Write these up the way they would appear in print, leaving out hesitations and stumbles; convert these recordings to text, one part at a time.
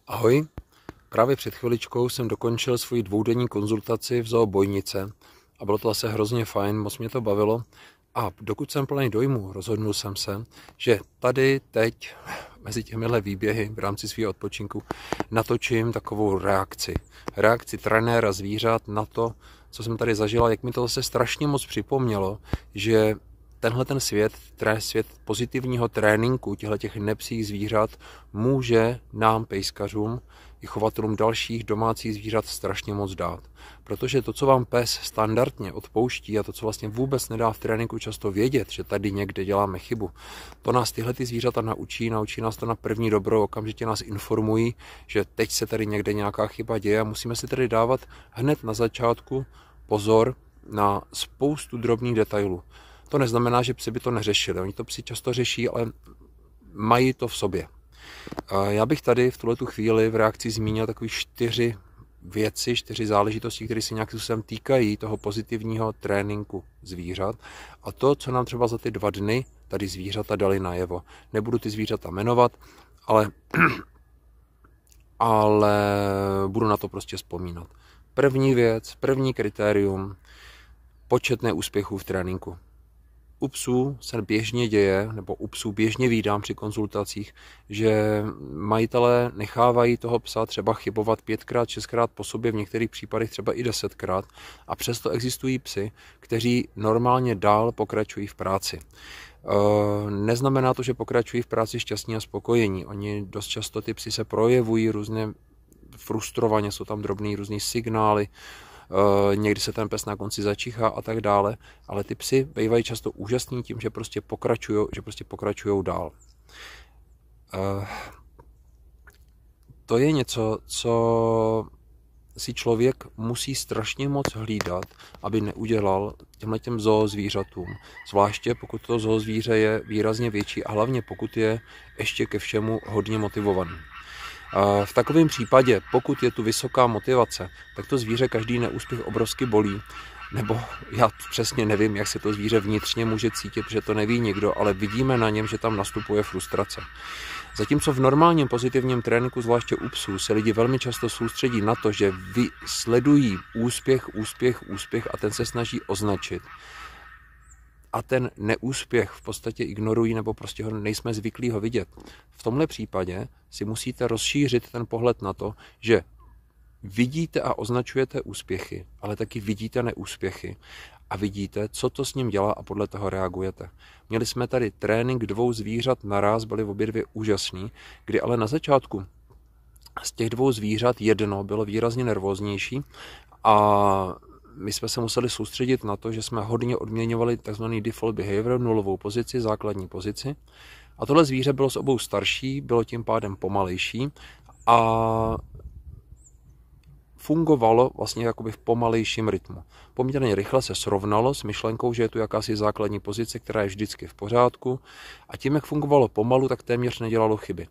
Ahoj, právě před chviličkou jsem dokončil svoji dvoudenní konzultaci v zoo Bojnice a bylo to zase hrozně fajn, moc mě to bavilo. A dokud jsem plný dojmu, rozhodnul jsem se, že tady teď mezi těmihle výběhy v rámci svého odpočinku natočím takovou reakci. Reakci trenéra zvířat na to, co jsem tady zažil, jak mi to zase strašně moc připomnělo, že tenhle ten svět pozitivního tréninku těch nepsích zvířat může nám, pejskařům i chovatelům dalších domácích zvířat strašně moc dát. Protože to, co vám pes standardně odpouští a to, co vlastně vůbec nedá v tréninku často vědět, že tady někde děláme chybu, to nás tyhle ty zvířata naučí nás to na první dobrou, okamžitě nás informují, že teď se tady někde nějaká chyba děje a musíme si tedy dávat hned na začátku pozor na spoustu drobných detailů. To neznamená, že psi by to neřešili. Oni to psi často řeší, ale mají to v sobě. Já bych tady v tuhletu chvíli v reakci zmínil takové 4 záležitosti, které se nějakým způsobem týkají toho pozitivního tréninku zvířat. A to, co nám třeba za ty 2 dny tady zvířata dali najevo. Nebudu ty zvířata jmenovat, ale budu na to prostě vzpomínat. První věc, první kritérium, počet neúspěchů v tréninku. U psů se běžně děje, nebo u psů běžně vídám při konzultacích, že majitelé nechávají toho psa třeba chybovat 5krát, 6krát po sobě, v některých případech třeba i 10krát, a přesto existují psy, kteří normálně dál pokračují v práci. Neznamená to, že pokračují v práci šťastní a spokojení. Oni dost často ty psy se projevují různě frustrovaně, jsou tam drobný různý signály, někdy se ten pes na konci začichá a tak dále, ale ty psy bývají často úžasní tím, že prostě pokračují dál. To je něco, co si člověk musí strašně moc hlídat, aby neudělal těmhletěm zoozvířatům. Zvláště pokud to zoozvíře je výrazně větší a hlavně pokud je ještě ke všemu hodně motivovaný. V takovém případě, pokud je tu vysoká motivace, tak to zvíře každý neúspěch obrovsky bolí. Nebo já přesně nevím, jak se to zvíře vnitřně může cítit, protože to neví nikdo, ale vidíme na něm, že tam nastupuje frustrace. Zatímco v normálním pozitivním tréninku, zvláště u psů, se lidi velmi často soustředí na to, že sledují úspěch a ten se snaží označit. A ten neúspěch v podstatě ignorují nebo prostě ho nejsme zvyklí ho vidět. V tomhle případě si musíte rozšířit ten pohled na to, že vidíte a označujete úspěchy, ale taky vidíte neúspěchy a vidíte, co to s ním dělá a podle toho reagujete. Měli jsme tady trénink 2 zvířat naraz, byly obě 2 úžasný, kdy ale na začátku z těch 2 zvířat jedno bylo výrazně nervóznější a my jsme se museli soustředit na to, že jsme hodně odměňovali tzv. Default behavior, nulovou pozici, základní pozici. A tohle zvíře bylo s obou starší, bylo tím pádem pomalejší a fungovalo vlastně jakoby v pomalejším rytmu. Poměrně rychle se srovnalo s myšlenkou, že je tu jakási základní pozice, která je vždycky v pořádku, a tím, jak fungovalo pomalu, tak téměř nedělalo chyby.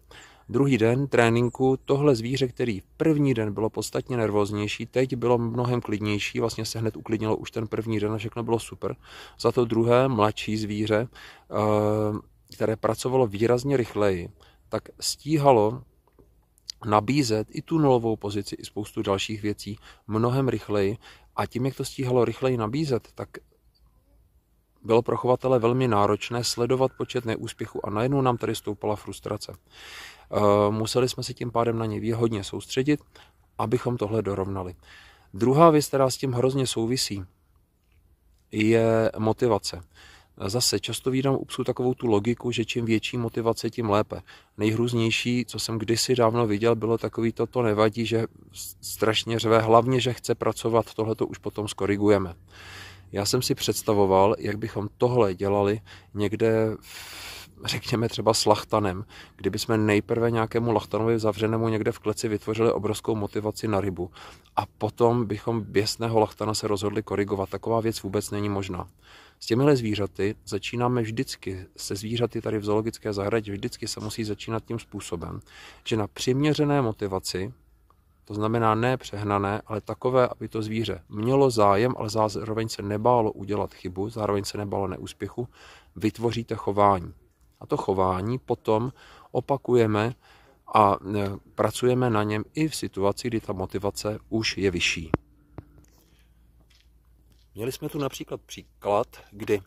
Druhý den tréninku tohle zvíře, který první den bylo podstatně nervóznější, teď bylo mnohem klidnější, vlastně se hned uklidnilo už ten první den a všechno bylo super. Za to druhé, mladší zvíře, které pracovalo výrazně rychleji, tak stíhalo nabízet i tu nulovou pozici, i spoustu dalších věcí mnohem rychleji, a tím, jak to stíhalo rychleji nabízet, tak bylo pro chovatele velmi náročné sledovat počet neúspěchů a najednou nám tady stoupala frustrace. Museli jsme se tím pádem na ně hodně soustředit, abychom tohle dorovnali. Druhá věc, která s tím hrozně souvisí, je motivace. Zase často vídám u psů takovou tu logiku, že čím větší motivace, tím lépe. Nejhrůznější, co jsem kdysi dávno viděl, bylo takový to nevadí, že strašně řve, hlavně, že chce pracovat, tohleto už potom skorigujeme. Já jsem si představoval, jak bychom tohle dělali někde, řekněme třeba s lachtanem, kdyby jsme nejprve nějakému lachtanovi zavřenému někde v kleci vytvořili obrovskou motivaci na rybu a potom bychom běsného lachtana se rozhodli korigovat. Taková věc vůbec není možná. S těmihle zvířaty začínáme vždycky, se zvířaty tady v zoologické zahradě, vždycky se musí začínat tím způsobem, že na přiměřené motivaci, to znamená ne přehnané, ale takové, aby to zvíře mělo zájem, ale zároveň se nebálo udělat chybu, zároveň se nebálo neúspěchu, vytvoříte chování. A to chování potom opakujeme a pracujeme na něm i v situaci, kdy ta motivace už je vyšší. Měli jsme tu například příklad, kdy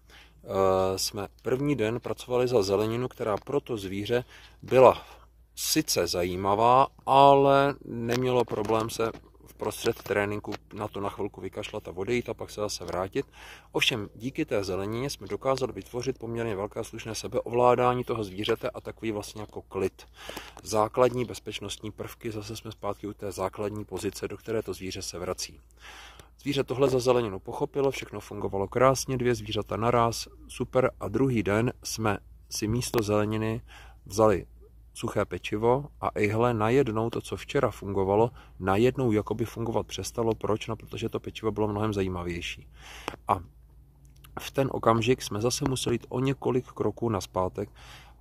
jsme první den pracovali za zeleninu, která pro to zvíře byla sice zajímavá, ale nemělo problém se vprostřed tréninku na to na chvilku vykašlat a odejít a pak se zase vrátit. Ovšem díky té zelenině jsme dokázali vytvořit poměrně velké slušné sebeovládání toho zvířete a takový vlastně jako klid. Základní bezpečnostní prvky, zase jsme zpátky u té základní pozice, do které to zvíře se vrací. Zvíře tohle za zeleninu pochopilo, všechno fungovalo krásně, 2 zvířata naraz, super, a druhý den jsme si místo zeleniny vzali suché pečivo a ejhle, najednou to, co včera fungovalo, najednou jakoby fungovat přestalo. Proč? No, protože to pečivo bylo mnohem zajímavější. A v ten okamžik jsme zase museli jít o několik kroků nazpátek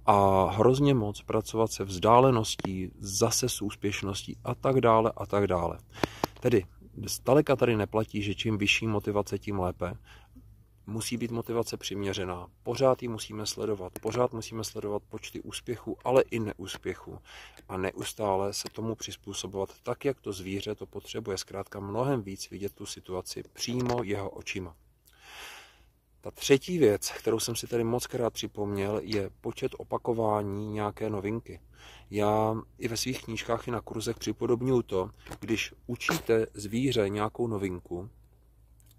a hrozně moc pracovat se vzdáleností, zase s úspěšností a tak dále a tak dále. Tedy zdaleka tady neplatí, že čím vyšší motivace, tím lépe. Musí být motivace přiměřená. Pořád ji musíme sledovat. Pořád musíme sledovat počty úspěchů, ale i neúspěchů. A neustále se tomu přizpůsobovat tak, jak to zvíře to potřebuje. Zkrátka mnohem víc vidět tu situaci přímo jeho očima. Ta třetí věc, kterou jsem si tady moc krát připomněl, je počet opakování nějaké novinky. Já i ve svých knížkách i na kurzech připodobňuji to, když učíte zvíře nějakou novinku,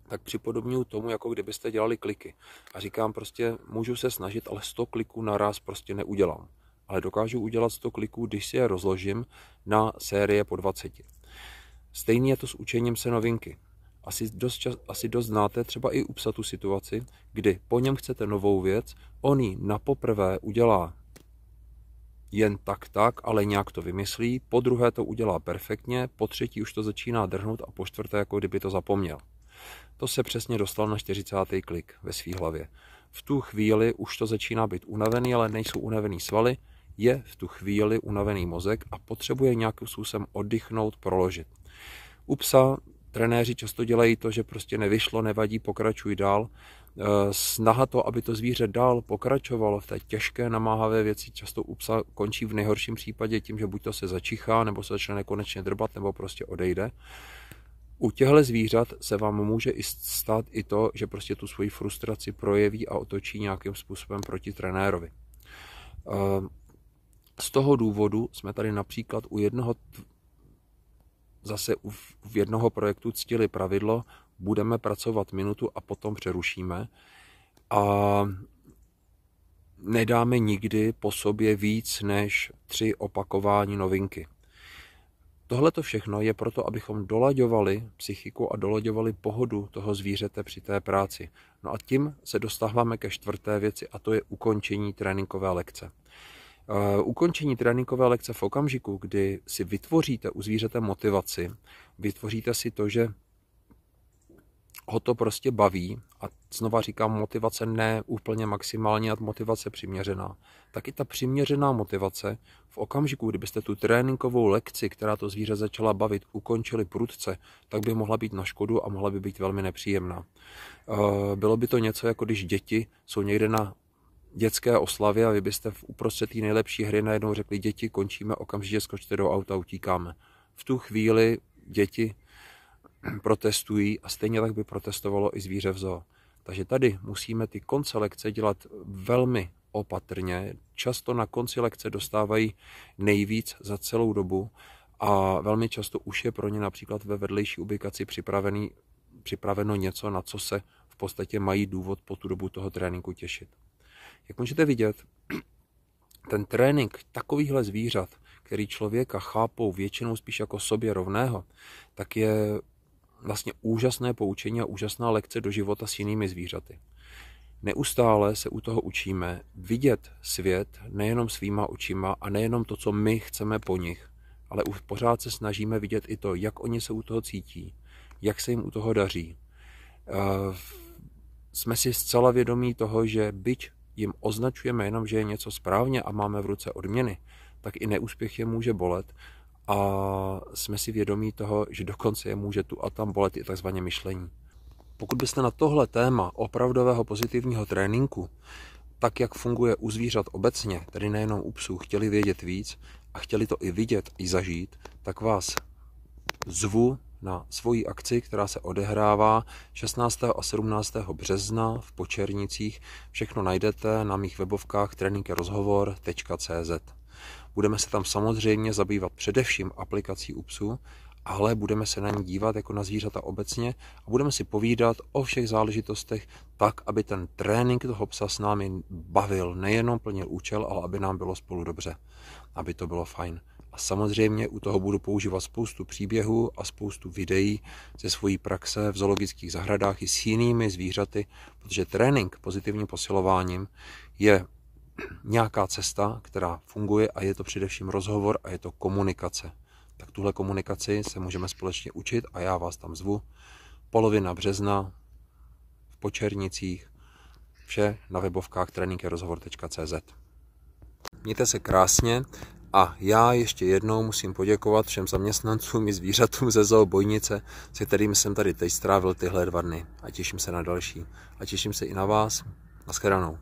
tak připodobňuji tomu, jako kdybyste dělali kliky. A říkám prostě, můžu se snažit, ale 100 kliků naraz prostě neudělám. Ale dokážu udělat 100 kliků, když si je rozložím na série po 20. Stejně je to s učením se novinky. Asi dost znáte třeba i u psa tu situaci, kdy po něm chcete novou věc, on ji napoprvé udělá jen tak, ale nějak to vymyslí, po druhé to udělá perfektně, po třetí už to začíná drhnout a po čtvrté, jako kdyby to zapomněl. To se přesně dostal na 40. klik ve své hlavě. V tu chvíli už to začíná být unavený, ale nejsou unavený svaly, je v tu chvíli unavený mozek a potřebuje nějakým způsobem oddychnout, proložit. U psa trenéři často dělají to, že prostě nevyšlo, nevadí, pokračuj dál. Snaha to, aby to zvíře dál pokračovalo v té těžké, namáhavé věci, často u psa končí v nejhorším případě tím, že buď to se začichá, nebo se začne nekonečně drbat, nebo prostě odejde. U těchto zvířat se vám může i stát i to, že prostě tu svoji frustraci projeví a otočí nějakým způsobem proti trenérovi. Z toho důvodu jsme tady například v jednoho projektu ctili pravidlo, budeme pracovat minutu a potom přerušíme a nedáme nikdy po sobě víc než 3 opakování novinky. Tohle to všechno je proto, abychom dolaďovali psychiku a dolaďovali pohodu toho zvířete při té práci. No a tím se dostáváme ke 4. věci a to je ukončení tréninkové lekce. Ukončení tréninkové lekce v okamžiku, kdy si vytvoříte u zvířete motivaci, vytvoříte si to, že ho to prostě baví, a znova říkám, motivace ne úplně maximální, a motivace přiměřená, tak i ta přiměřená motivace v okamžiku, kdybyste tu tréninkovou lekci, která to zvíře začala bavit, ukončili prudce, tak by mohla být na škodu a mohla by být velmi nepříjemná. Bylo by to něco, jako když děti jsou někde na dětské oslavě a vy byste uprostřed té nejlepší hry najednou řekli, děti, končíme, okamžitě skočte do auta, utíkáme. V tu chvíli děti protestují a stejně tak by protestovalo i zvíře v zoo. Takže tady musíme ty konce lekce dělat velmi opatrně. Často na konci lekce dostávají nejvíc za celou dobu a velmi často už je pro ně například ve vedlejší ubikaci připraveno něco, na co se v podstatě mají důvod po tu dobu toho tréninku těšit. Jak můžete vidět, ten trénink takovýchhle zvířat, který člověka chápou většinou spíš jako sobě rovného, tak je vlastně úžasné poučení a úžasná lekce do života s jinými zvířaty. Neustále se u toho učíme vidět svět nejenom svýma očima a nejenom to, co my chceme po nich, ale už pořád se snažíme vidět i to, jak oni se u toho cítí, jak se jim u toho daří. Jsme si zcela vědomí toho, že byť jim označujeme jenom, že je něco správně a máme v ruce odměny, tak i neúspěch je může bolet a jsme si vědomí toho, že dokonce je může tu a tam bolet i takzvaně myšlení. Pokud byste na tohle téma opravdového pozitivního tréninku, tak jak funguje u zvířat obecně, tedy nejenom u psů, chtěli vědět víc, a chtěli to i vidět, i zažít, tak vás zvu na svoji akci, která se odehrává 16. a 17. března v Počernicích. Všechno najdete na mých webovkách tréninkrozhovor.cz. Budeme se tam samozřejmě zabývat především aplikací u psů, ale budeme se na ní dívat jako na zvířata obecně a budeme si povídat o všech záležitostech tak, aby ten trénink toho psa s námi bavil, nejenom plnil účel, ale aby nám bylo spolu dobře, aby to bylo fajn. A samozřejmě u toho budu používat spoustu příběhů a spoustu videí ze svojí praxe v zoologických zahradách i s jinými zvířaty, protože trénink pozitivním posilováním je nějaká cesta, která funguje a je to především rozhovor a je to komunikace. Tak tuhle komunikaci se můžeme společně učit a já vás tam zvu. Polovina března v Počernicích, vše na webovkách tréninkrozhovor.cz. Mějte se krásně a já ještě jednou musím poděkovat všem zaměstnancům i zvířatům ze Zoo Bojnice, se kterými jsem tady teď strávil tyhle 2 dny a těším se na další. A těším se i na vás. Naschledanou.